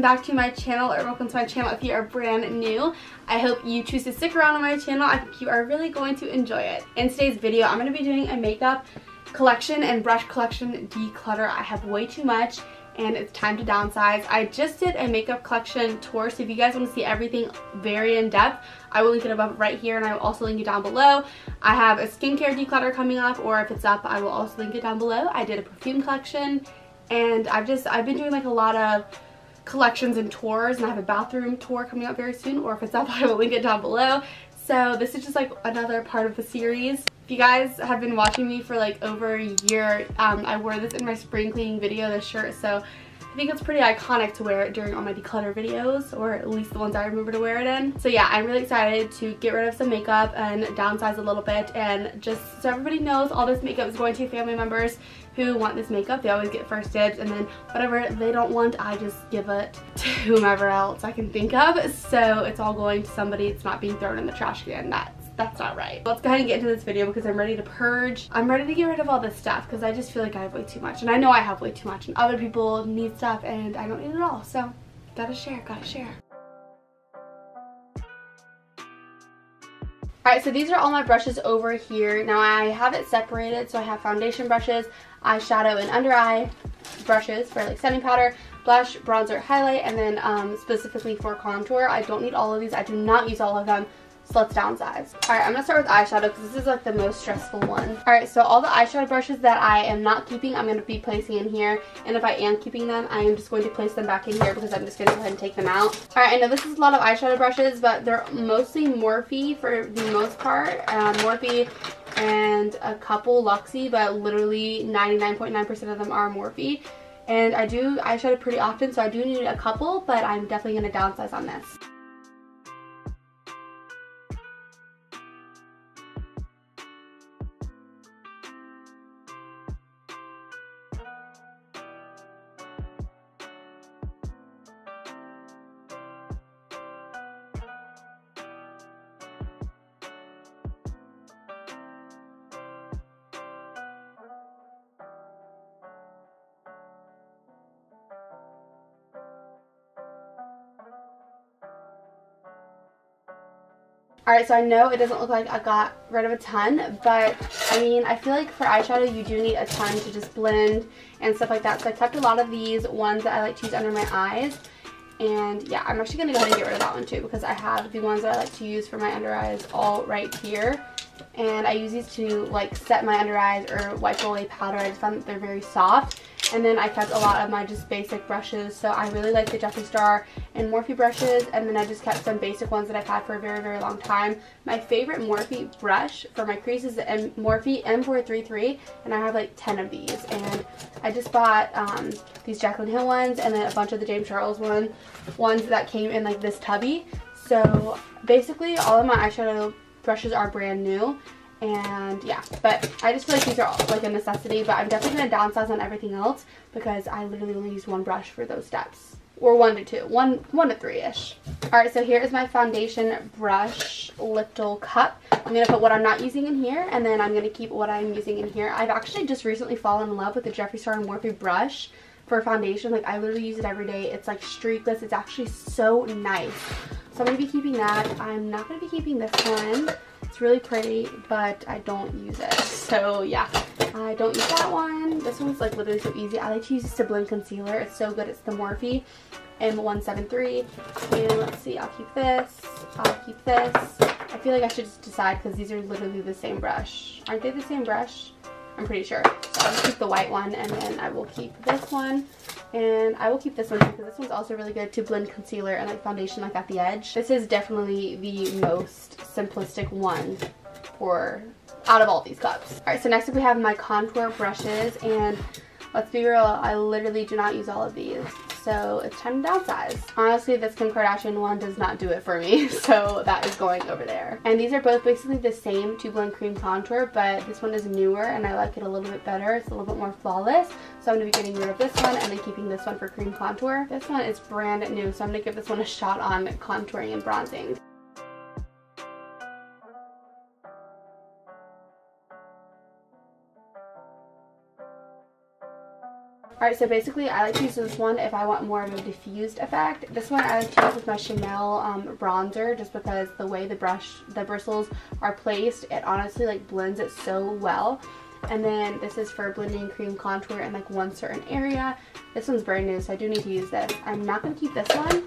welcome back to my channel, or welcome to my channel if you are brand new. I hope you choose to stick around on my channel. I think you are really going to enjoy it. In today's video, I'm going to be doing a makeup collection and brush collection declutter. I have way too much and it's time to downsize. I just did a makeup collection tour, so if you guys want to see everything very in depth, I will link it above right here, and I will also link it down below. I have a skincare declutter coming up, or if it's up, I will also link it down below. I did a perfume collection, and I've been doing like a lot of collections and tours, and I have a bathroom tour coming up very soon, or if it's up, I will link it down below. So this is just like another part of the series. If you guys have been watching me for like over a year, I wore this in my spring cleaning video, this shirt, so I think it's pretty iconic to wear it during all my declutter videos, or at least the ones I remember to wear it in. So yeah, I'm really excited to get rid of some makeup and downsize a little bit, and just so everybody knows, all this makeup is going to family members who want this makeup. They always get first dibs, and then whatever they don't want, I just give it to whomever else I can think of. So it's all going to somebody. It's not being thrown in the trash can. That's not right. Let's go ahead and get into this video because I'm ready to purge. I'm ready to get rid of all this stuff because I just feel like I have way too much, and I know I have way too much, and other people need stuff and I don't need it all. So gotta share, gotta share. Alright, so these are all my brushes over here. Now I have it separated, so I have foundation brushes, eyeshadow and under eye brushes for like setting powder, blush, bronzer, highlight, and then specifically for contour. I don't need all of these. I do not use all of them. So let's downsize. Alright, I'm going to start with eyeshadow because this is like the most stressful one. Alright, so all the eyeshadow brushes that I am not keeping, I'm going to be placing in here. And if I am keeping them, I am just going to place them back in here because I'm just going to go ahead and take them out. Alright, I know this is a lot of eyeshadow brushes, but they're mostly Morphe for the most part. Morphe and a couple Luxie, but literally 99.9% of them are Morphe. And I do eyeshadow pretty often, so I do need a couple, but I'm definitely going to downsize on this. Alright, so I know it doesn't look like I got rid of a ton, but I mean, I feel like for eyeshadow you do need a ton to just blend and stuff like that. So I kept a lot of these ones that I like to use under my eyes. And yeah, I'm actually going to go ahead and get rid of that one too, because I have the ones that I like to use for my under eyes all right here. And I use these to like set my under eyes or wipe away powder. I just found that they're very soft. And then I kept a lot of my just basic brushes. So I really like the Jeffree Star and Morphe brushes. And then I just kept some basic ones that I've had for a very, very long time. My favorite Morphe brush for my crease is the Morphe M433. And I have like 10 of these. And I just bought these Jaclyn Hill ones and then a bunch of the James Charles ones that came in like this tubby. So basically all of my eyeshadow brushes are brand new. And yeah, but I just feel like these are all like a necessity, but I'm definitely going to downsize on everything else because I literally only use one brush for those steps, or one to 3-ish. Alright, so here is my foundation brush little cup. I'm going to put what I'm not using in here, and then I'm going to keep what I'm using in here. I've actually just recently fallen in love with the Jeffree Star and Morphe brush for foundation. Like, I literally use it every day. It's like streakless. It's actually so nice. So I'm going to be keeping that. I'm not going to be keeping this one. It's really pretty, but I don't use it. So yeah, I don't use that one. This one's like literally so easy. I like to use this to blend concealer. It's so good. It's the Morphe M173. And let's see, I'll keep this. I'll keep this. I feel like I should just decide because these are literally the same brush. Aren't they the same brush? I'm pretty sure. So I'll just keep the white one, and then I will keep this one. And I will keep this one too because this one's also really good to blend concealer and like foundation like at the edge. This is definitely the most simplistic one out of all these cups. Alright, so next up we have my contour brushes, and let's be real, I literally do not use all of these. So it's time to downsize. Honestly, this Kim Kardashian one does not do it for me, so that is going over there. And these are both basically the same to blend cream contour, but this one is newer and I like it a little bit better. It's a little bit more flawless. So I'm going to be getting rid of this one and then keeping this one for cream contour. This one is brand new, so I'm going to give this one a shot on contouring and bronzing. Alright, so basically I like to use this one if I want more of a diffused effect. This one I like to use with my Chanel bronzer, just because the way the bristles are placed, it honestly like blends it so well. And then this is for blending cream contour in like one certain area. This one's brand new, so I do need to use this. I'm not going to keep this one,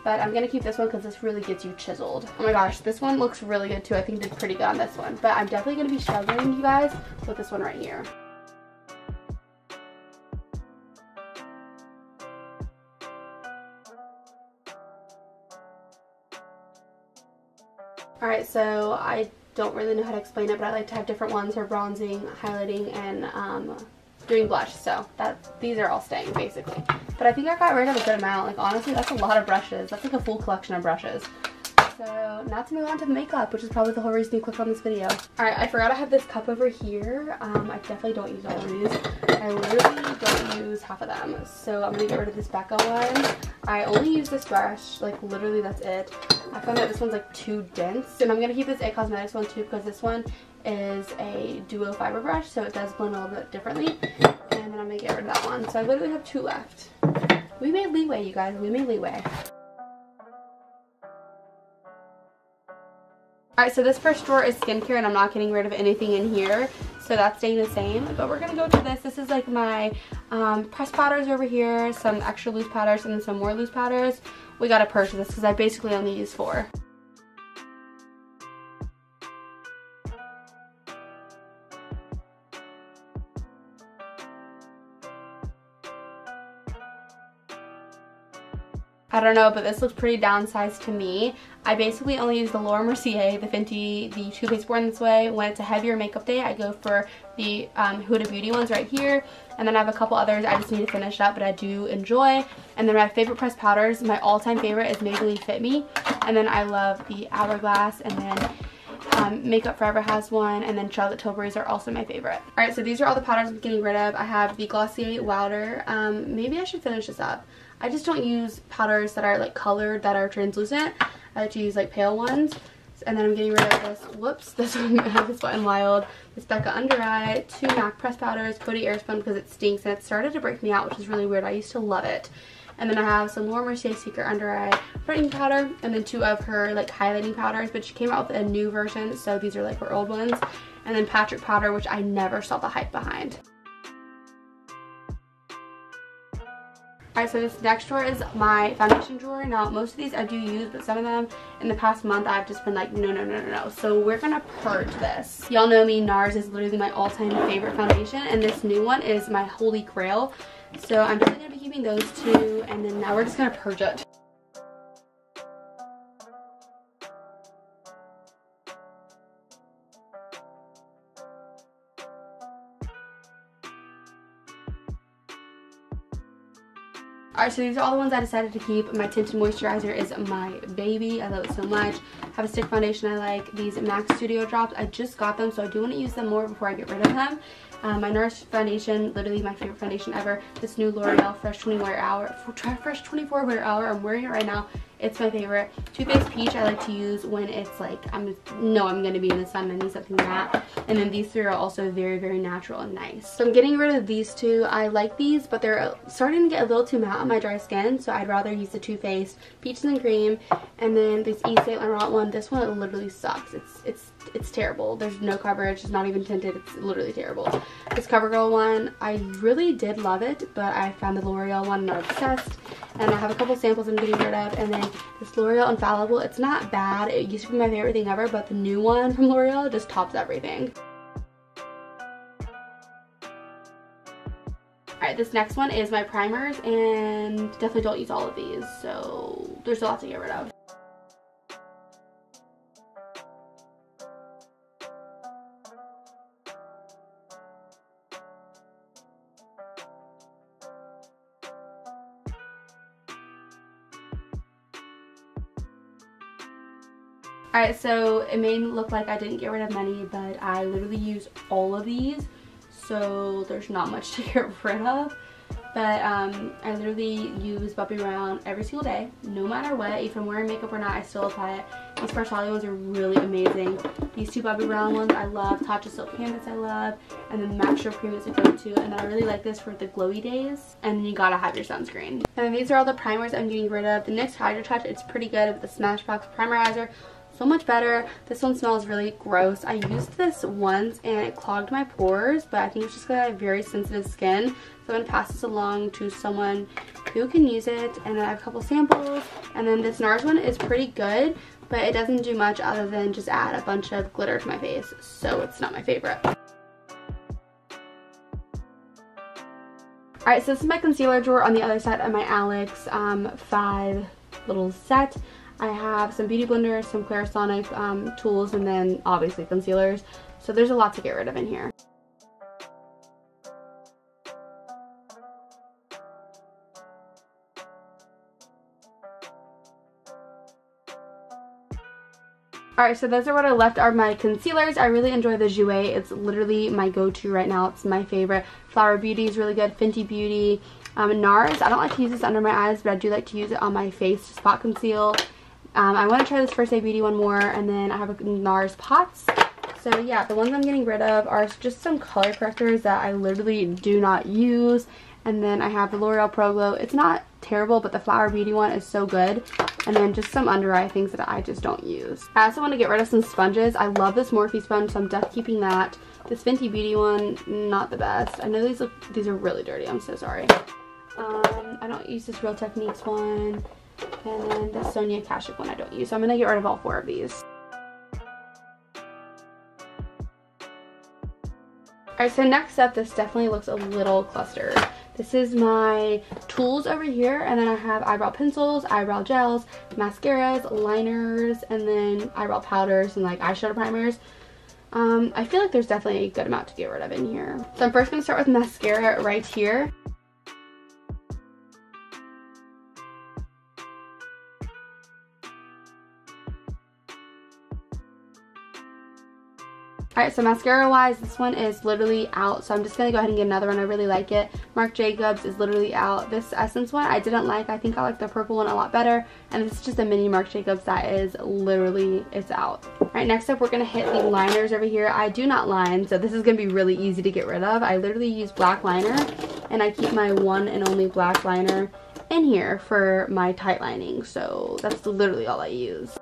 but I'm going to keep this one because this really gets you chiseled. Oh my gosh, this one looks really good too. I think did pretty good on this one. But I'm definitely going to be struggling, you guys, with this one right here. Alright, so I don't really know how to explain it, but I like to have different ones for bronzing, highlighting, and doing blush. So these are all staying basically. But I think I got rid of a good amount. Like honestly, that's a lot of brushes. That's like a full collection of brushes. So now to move on to the makeup, which is probably the whole reason you clicked on this video. Alright, I forgot I have this cup over here. I definitely don't use all of these. I literally don't use half of them. So I'm going to get rid of this Becca one. I only use this brush, like literally that's it. I found that this one's like too dense. And I'm going to keep this It Cosmetics one too, because this one is a duo fiber brush, so it does blend a little bit differently. And then I'm going to get rid of that one. So I literally have 2 left. We made leeway, you guys. We made leeway. Alright, so this first drawer is skincare, and I'm not getting rid of anything in here, so that's staying the same. But we're going to go to this. This is like my pressed powders over here, some extra loose powders, and then some more loose powders. We got to purchase this because I basically only use 4. I don't know, but this looks pretty downsized to me. I basically only use the Laura Mercier, the Fenty, the toothpaste Born This Way. When it's a heavier makeup day, I go for the Huda Beauty ones right here. And then I have a couple others I just need to finish up, but I do enjoy. And then my favorite pressed powders, my all-time favorite is Maybelline Fit Me. And then I love the Hourglass, and then Makeup Forever has one, and then Charlotte Tilbury's are also my favorite. Alright, so these are all the powders I'm getting rid of. I have the Glossier Wilder. Maybe I should finish this up. I just don't use powders that are like colored, that are translucent. I like to use like pale ones. And then I'm getting rid of this, whoops, this one, this Wet n Wild, this Becca Under Eye, 2 MAC pressed powders, Coty Airspun because it stinks and it started to break me out, which is really weird. I used to love it. And then I have some Laura Mercier Secret Under Eye brightening powder, and then 2 of her like highlighting powders, but she came out with a new version, so these are like her old ones. And then Patrick powder, which I never saw the hype behind. Alright, so this next drawer is my foundation drawer. Now, most of these I do use, but some of them in the past month I've just been like, no. So we're gonna purge this. Y'all know me, NARS is literally my all-time favorite foundation, and this new one is my holy grail. So I'm definitely gonna be keeping those 2, and then now we're just gonna purge it. Alright, so these are all the ones I decided to keep. My tinted moisturizer is my baby. I love it so much. I have a stick foundation I like. These MAC Studio Drops, I just got them, so I do want to use them more before I get rid of them. My NARS foundation, literally my favorite foundation ever. This new L'Oreal Fresh 24 Wear Hour. I'm wearing it right now. It's my favorite. Too Faced Peach I like to use when it's like, I'm going to be in the sun and I need something matte. And then these 3 are also very, very natural and nice. So I'm getting rid of these 2. I like these, but they're starting to get a little too matte on my dry skin. So I'd rather use the Too Faced Peaches and Cream. And then this East St. Laurent one. This one literally sucks. It's terrible. There's no coverage. It's not even tinted. It's literally terrible. This CoverGirl one, I really did love it, but I found the L'Oreal one and I'm obsessed. And I have a couple samples I'm getting rid of. And then this L'Oreal Infallible, it's not bad. It used to be my favorite thing ever, but the new one from L'Oreal just tops everything. Alright, this next one is my primers, and definitely don't use all of these, so there's a lot to get rid of. Alright, so it may look like I didn't get rid of many, but I literally use all of these, so there's not much to get rid of. But I literally use Bumpy Brown every single day, no matter what. If I'm wearing makeup or not, I still apply it. These Sparsalia ones are really amazing. These two Bobbi Brown ones I love. Tatcha Silk Canvas I love. And then Matte Show Cream is a go-to. And then I really like this for the glowy days. And then you gotta have your sunscreen. And then these are all the primers I'm getting rid of. The NYX Hydro Touch, it's pretty good with the Smashbox Primerizer. So much better. This one smells really gross. I used this once and it clogged my pores, but I think it's just because I have very sensitive skin. So I'm going to pass this along to someone who can use it. And then I have a couple samples. And then this NARS one is pretty good, but it doesn't do much other than just add a bunch of glitter to my face. So it's not my favorite. Alright, so this is my concealer drawer on the other side of my Alex 5 little set. I have some beauty blenders, some Clarisonic tools, and then obviously concealers. So there's a lot to get rid of in here. Alright, so those are what I left are my concealers. I really enjoy the Jouer. It's literally my go-to right now. It's my favorite. Flower Beauty is really good. Fenty Beauty. NARS, I don't like to use this under my eyes, but I do like to use it on my face to spot conceal. I want to try this First Aid Beauty one more, and then I have a NARS Pots. So yeah, the ones I'm getting rid of are just some color correctors that I literally do not use. And then I have the L'Oreal Pro Glow. It's not terrible, but the Flower Beauty one is so good. And then just some under eye things that I just don't use. I also want to get rid of some sponges. I love this Morphe sponge, so I'm definitely keeping that. This Fenty Beauty one, not the best. I know these are really dirty. I'm so sorry. I don't use this Real Techniques one. And then the Sonia Kashuk one I don't use. So I'm going to get rid of all 4 of these. Alright, so next up, this definitely looks a little clustered. This is my tools over here, and then I have eyebrow pencils, eyebrow gels, mascaras, liners, and then eyebrow powders and like eyeshadow primers. I feel like there's definitely a good amount to get rid of in here. So I'm first going to start with mascara right here. Alright, so mascara wise, this one is literally out, so I'm just going to go ahead and get another one. I really like it. Marc Jacobs is literally out. This Essence one I didn't like. I think I like the purple one a lot better. And this is just a mini Marc Jacobs that is literally, it's out. Alright, next up we're going to hit the liners over here. I do not line, so this is going to be really easy to get rid of. I literally use black liner, and I keep my one and only black liner in here for my tight lining. So that's literally all I use.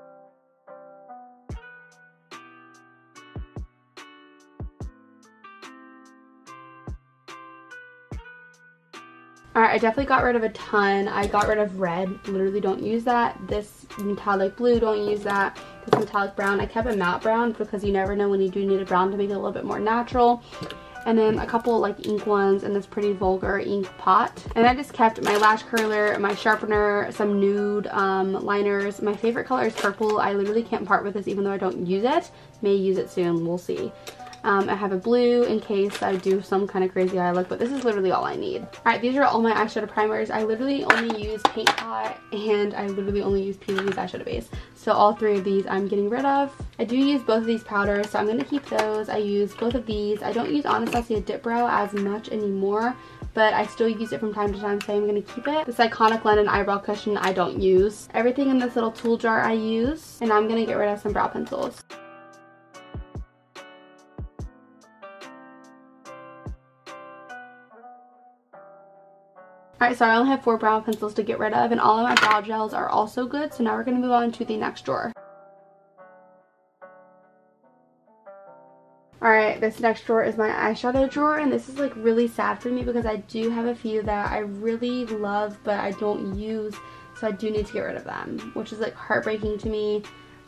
Alright, I definitely got rid of a ton. I got rid of red. Literally don't use that. This metallic blue, don't use that. This metallic brown, I kept a matte brown because you never know when you do need a brown to make it a little bit more natural. And then a couple like ink ones and this pretty vulgar ink pot. And I just kept my lash curler, my sharpener, some nude liners. My favorite color is purple. I literally can't part with this even though I don't use it. May use it soon, we'll see. I have a blue in case I do some kind of crazy eye look, but this is literally all I need. Alright, these are all my eyeshadow primers. I literally only use Paint Pot, and I literally only use P&G's eyeshadow base. So all 3 of these I'm getting rid of. I do use both of these powders, so I'm going to keep those. I use both of these. I don't use Anastasia Dip Brow as much anymore, but I still use it from time to time, so I'm going to keep it. This Iconic London Eyebrow Cushion I don't use. Everything in this little tool jar I use, and I'm going to get rid of some brow pencils. Alright, so I only have 4 brow pencils to get rid of, and all of my brow gels are also good, so now we're going to move on to the next drawer. Alright, this next drawer is my eyeshadow drawer, and this is like really sad for me because I do have a few that I really love but I don't use, so I do need to get rid of them, which is like heartbreaking to me.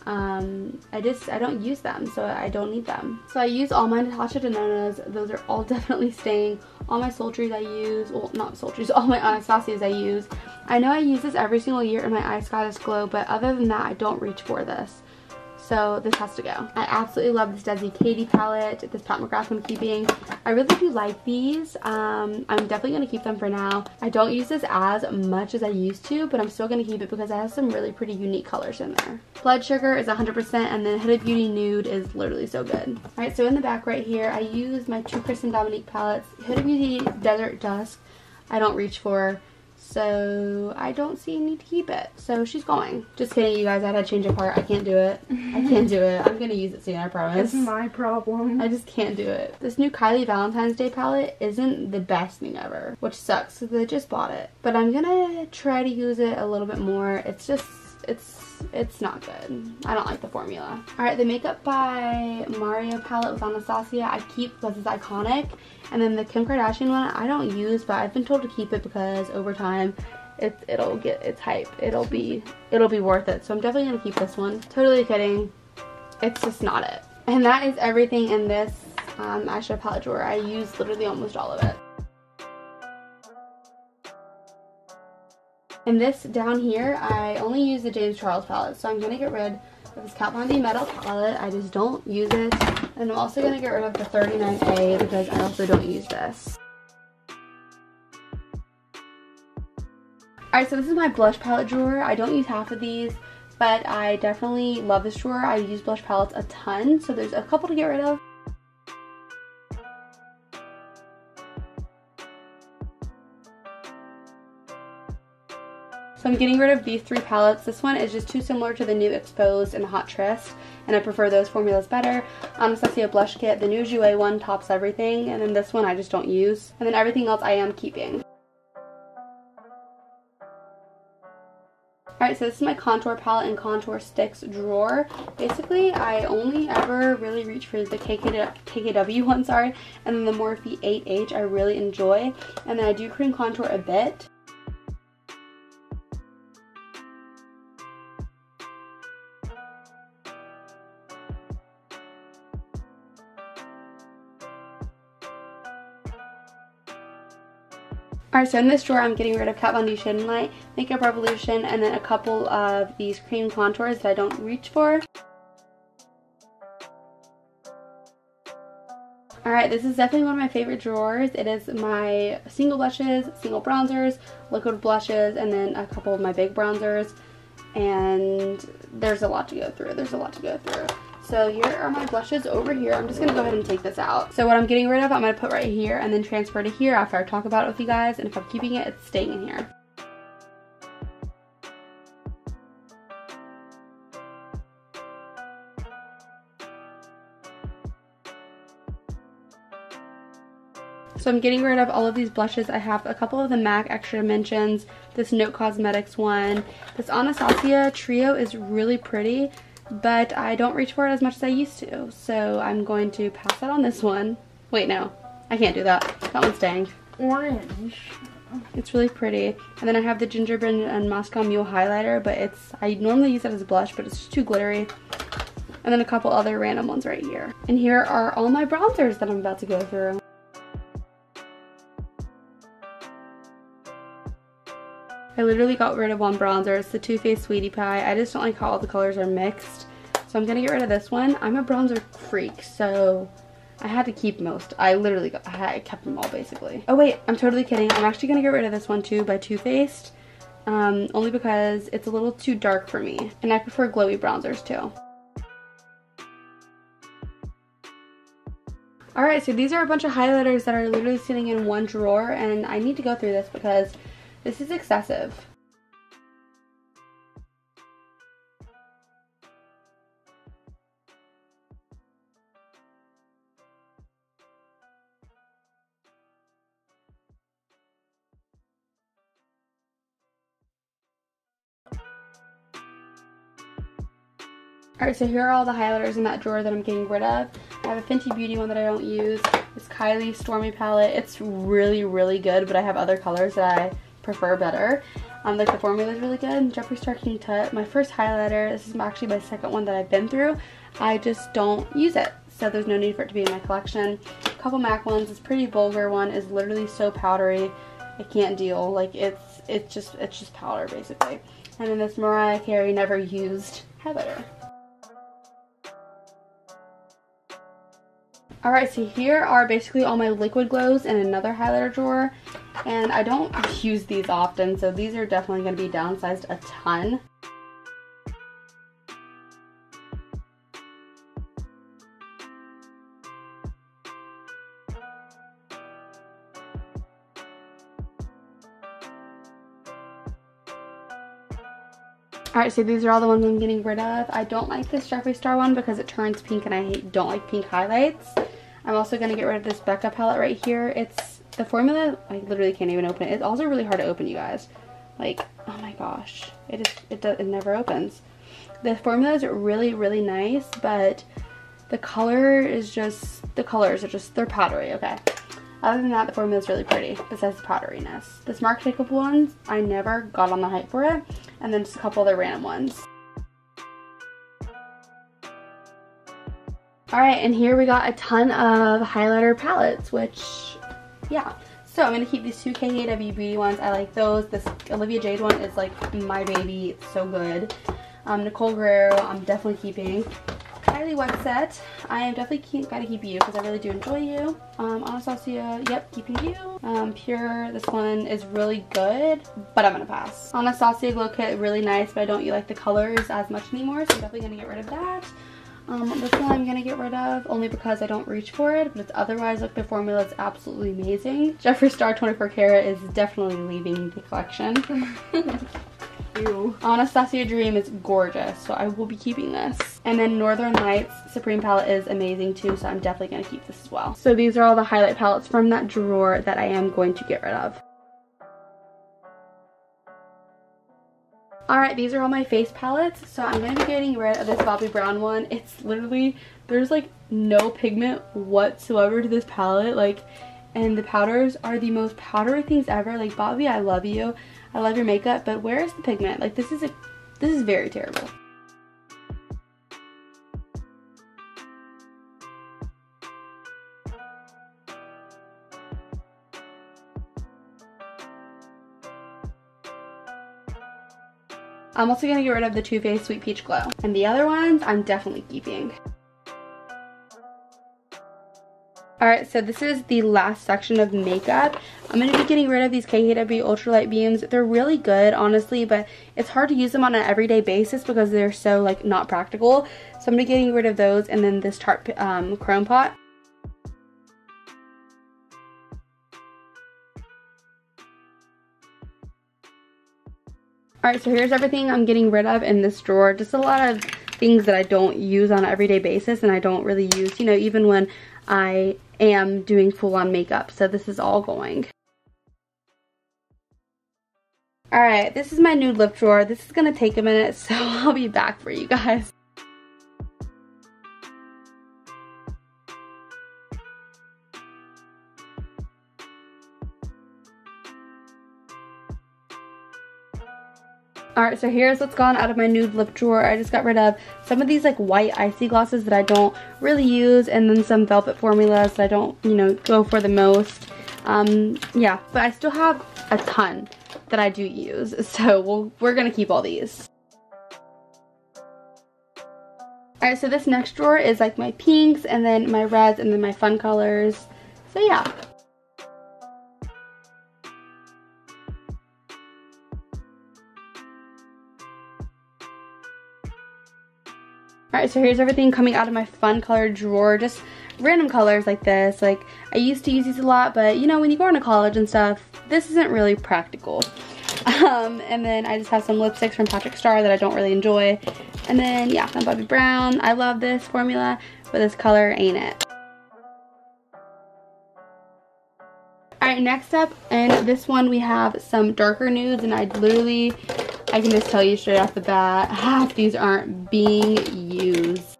I don't use them, so I don't need them. So I use all my Natasha Denonas. Those are all definitely staying. All my Sultries I use, well, not Sultries, all my Anastasias I use. I know I use this every single year in my Ice Goddess Glow, but other than that, I don't reach for this. So this has to go. I absolutely love this Desi Katie palette, this Pat McGrath I'm keeping. I really do like these. I'm definitely going to keep them for now. I don't use this as much as I used to, but I'm still going to keep it because it has some really pretty unique colors in there. Blood Sugar is 100%, and then Huda Beauty Nude is literally so good. Alright, so in the back right here, I use my 2 Kristen Dominique palettes. Huda Beauty Desert Dusk, I don't reach for. so I don't see a need to keep it. So she's going. Just kidding, you guys. I had to change a part. I can't do it. I can't do it. I'm gonna use it soon, I promise. It's my problem. I just can't do it. This new Kylie Valentine's Day palette isn't the best thing ever, which sucks because I just bought it. But I'm gonna try to use it a little bit more. It's just, it's not good. I don't like the formula. Alright, the Makeup by Mario palette with Anastasia I keep because it's iconic. And then the Kim Kardashian one I don't use, but I've been told to keep it because over time it'll get its hype. It'll be worth it. So I'm definitely gonna keep this one. Totally kidding. It's just not it. And that is everything in this eyeshadow palette drawer. I used literally almost all of it. And this down here, I only use the James Charles palette, so I'm going to get rid of this Kat Von D Metal palette. I just don't use it. And I'm also going to get rid of the 39A because I also don't use this. Alright, so this is my blush palette drawer. I don't use half of these, but I definitely love this drawer. I use blush palettes a ton, so there's a couple to get rid of. So I'm getting rid of these three palettes. This one is just too similar to the new Exposed and Hot Tryst, and I prefer those formulas better. Anastasia Blush Kit, the new Jouer one tops everything, and then this one I just don't use. And then everything else I am keeping. Alright, so this is my contour palette and contour sticks drawer. Basically, I only ever really reach for the KKW one, sorry, and then the Morphe 8H I really enjoy. And then I do cream contour a bit. Alright, so in this drawer I'm getting rid of Kat Von D Shade and Light, Makeup Revolution, and then a couple of these cream contours that I don't reach for. Alright, this is definitely one of my favorite drawers. It is my single blushes, single bronzers, liquid blushes, and then a couple of my big bronzers. And there's a lot to go through. So here are my blushes over here. I'm just going to go ahead and take this out. So what I'm getting rid of, I'm going to put right here and then transfer to here after I talk about it with you guys. And if I'm keeping it, it's staying in here. So I'm getting rid of all of these blushes. I have a couple of the MAC Extra Dimensions, this Note Cosmetics one. This Anastasia Trio is really pretty, but I don't reach for it as much as I used to. So I'm going to pass out on this one. Wait, no. I can't do that. That one's staying. Orange. It's really pretty. And then I have the Gingerbread and Moscow Mule highlighter, but I normally use that as a blush, but it's just too glittery. And then a couple other random ones right here. And here are all my bronzers that I'm about to go through. I literally got rid of one bronzer. It's the Too Faced Sweetie Pie. I just don't like how all the colors are mixed. So I'm going to get rid of this one. I'm a bronzer freak, so I had to keep most. I kept them all basically. Oh wait, I'm totally kidding. I'm actually going to get rid of this one too by Too Faced. Only because it's a little too dark for me. And I prefer glowy bronzers too. Alright, so these are a bunch of highlighters that are literally sitting in one drawer, and I need to go through this because this is excessive. Alright, so here are all the highlighters in that drawer that I'm getting rid of. I have a Fenty Beauty one that I don't use. This Kylie Stormy palette. It's really, really good, but I have other colors that I prefer better. Like the formula is really good. Jeffree Star King Tut. My first highlighter. This is actually my second one that I've been through. I just don't use it, so there's no need for it to be in my collection. A couple MAC ones. This Pretty Vulgar one is literally so powdery. I can't deal. Like it's just powder basically. And then this Mariah Carey Never Used highlighter. Alright, so here are basically all my liquid glows in another highlighter drawer. And I don't use these often, so these are definitely going to be downsized a ton. Alright, so these are all the ones I'm getting rid of. I don't like this Jeffree Star one because it turns pink and I don't like pink highlights. I'm also going to get rid of this Becca palette right here. It's the formula, I literally can't even open it. It's also really hard to open, you guys. Like, oh my gosh, it never opens. The formula is really, really nice, but the color is just, the colors are just, they're powdery, okay. Other than that, the formula is really pretty, besides the powderiness. The Smart Shakeable ones, I never got on the hype for it, and then just a couple other random ones. Alright, and here we got a ton of highlighter palettes, which, yeah. So I'm going to keep these two KKW Beauty ones. I like those. This Olivia Jade one is like my baby. It's so good. Nicole Guerrero, I'm definitely keeping. Kylie Wetset, I am definitely gotta keep you because I really do enjoy you. Anastasia, yep, keeping you. Pure, this one is really good, but I'm gonna pass. Anastasia Glow Kit, really nice, but I don't like the colors as much anymore, so I'm definitely gonna get rid of that. This one I'm gonna get rid of only because I don't reach for it, but it's otherwise, like, the formula is absolutely amazing. Jeffree Star 24 Karat is definitely leaving the collection. Ew. Anastasia Dream is gorgeous, so I will be keeping this. And then Northern Lights Supreme palette is amazing too, so I'm definitely going to keep this as well. So these are all the highlight palettes from that drawer that I am going to get rid of. Alright, these are all my face palettes, so I'm going to be getting rid of this Bobbi Brown one. It's literally, there's like no pigment whatsoever to this palette, like, and the powders are the most powdery things ever. Like, Bobbi, I love you. I love your makeup, but where is the pigment? Like, this is very terrible. I'm also going to get rid of the Too Faced Sweet Peach Glow. And the other ones, I'm definitely keeping. Alright, so this is the last section of makeup. I'm going to be getting rid of these KKW Ultralight Beams. They're really good, honestly, but it's hard to use them on an everyday basis because they're so, like, not practical. So I'm going to be getting rid of those, and then this Tarte Chrome Pot. Alright, so here's everything I'm getting rid of in this drawer. Just a lot of things that I don't use on an everyday basis, and I don't really use, you know, even when I am doing full-on makeup. So this is all going. Alright, this is my nude lip drawer. This is going to take a minute, so I'll be back for you guys. Alright, so here's what's gone out of my nude lip drawer. I just got rid of some of these, like, white icy glosses that I don't really use, and then some velvet formulas that I don't, you know, go for the most. Yeah, but I still have a ton that I do use, so we're gonna keep all these. Alright, so this next drawer is, like, my pinks, and then my reds, and then my fun colors. So yeah. Alright, so here's everything coming out of my fun color drawer. Just random colors like this. Like, I used to use these a lot, but, you know, when you go into college and stuff, this isn't really practical. And then I just have some lipsticks from Patrick Star that I don't really enjoy. And then, yeah, my Bobbi Brown. I love this formula, but this color ain't it. Alright, next up, in this one we have some darker nudes, and I can just tell you straight off the bat, half these aren't being used.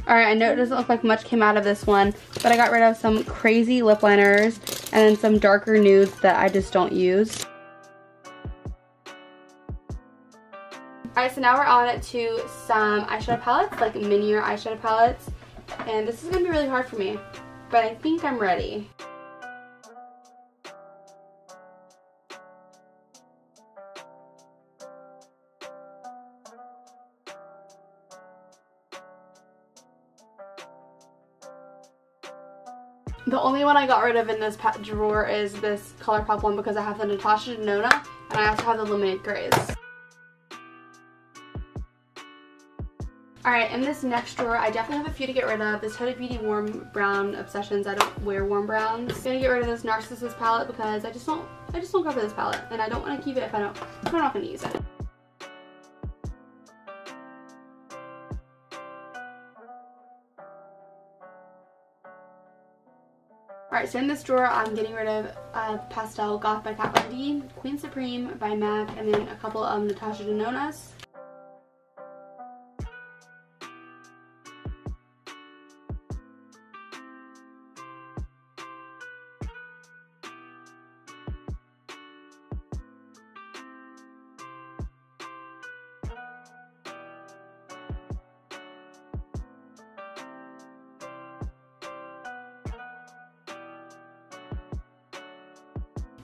Alright, I know it doesn't look like much came out of this one, but I got rid of some crazy lip liners and then some darker nudes that I just don't use. Alright, so now we're on to some eyeshadow palettes, like minier eyeshadow palettes. And this is going to be really hard for me, but I think I'm ready. The only one I got rid of in this drawer is this ColourPop one because I have the Natasha Denona and I also have the Illuminate Grays. Alright, in this next drawer, I definitely have a few to get rid of. This Huda Beauty Warm Brown Obsessions. I don't wear warm browns. I'm gonna get rid of this Narcissus palette because I just don't go for this palette, and I don't want to keep it if I'm not gonna use it. Alright, so in this drawer, I'm getting rid of Pastel Goth by Kat Von D, Queen Supreme by MAC, and then a couple of Natasha Denonas.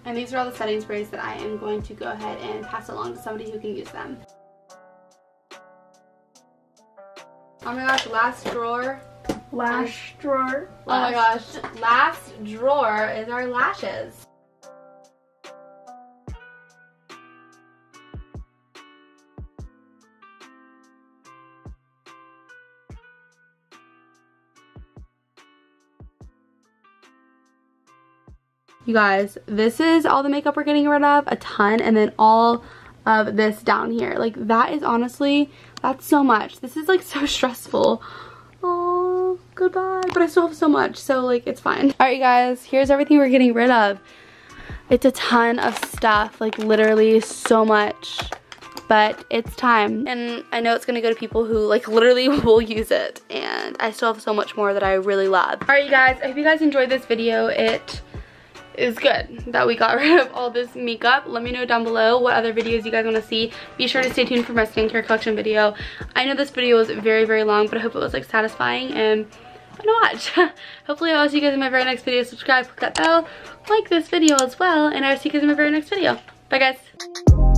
And these are all the setting sprays that I am going to go ahead and pass along to somebody who can use them. Oh my gosh, last drawer. Lash drawer. Oh my gosh, last drawer is our lashes. You guys, this is all the makeup we're getting rid of, a ton, and then all of this down here. Like, that is honestly, that's so much. This is like so stressful. Oh, goodbye. But I still have so much, so like, it's fine. All right, you guys, here's everything we're getting rid of. It's a ton of stuff, like literally so much, but it's time. And I know it's gonna go to people who like literally will use it, and I still have so much more that I really love. All right, you guys, I hope you guys enjoyed this video. It is good that we got rid of all this makeup. Let me know down below what other videos you guys want to see. Be sure to stay tuned for my skincare collection video. I know this video was very, very long, but I hope it was like satisfying and fun to watch. Hopefully I'll see you guys in my very next video. Subscribe, click that bell, like this video as well, and I'll see you guys in my very next video. Bye guys.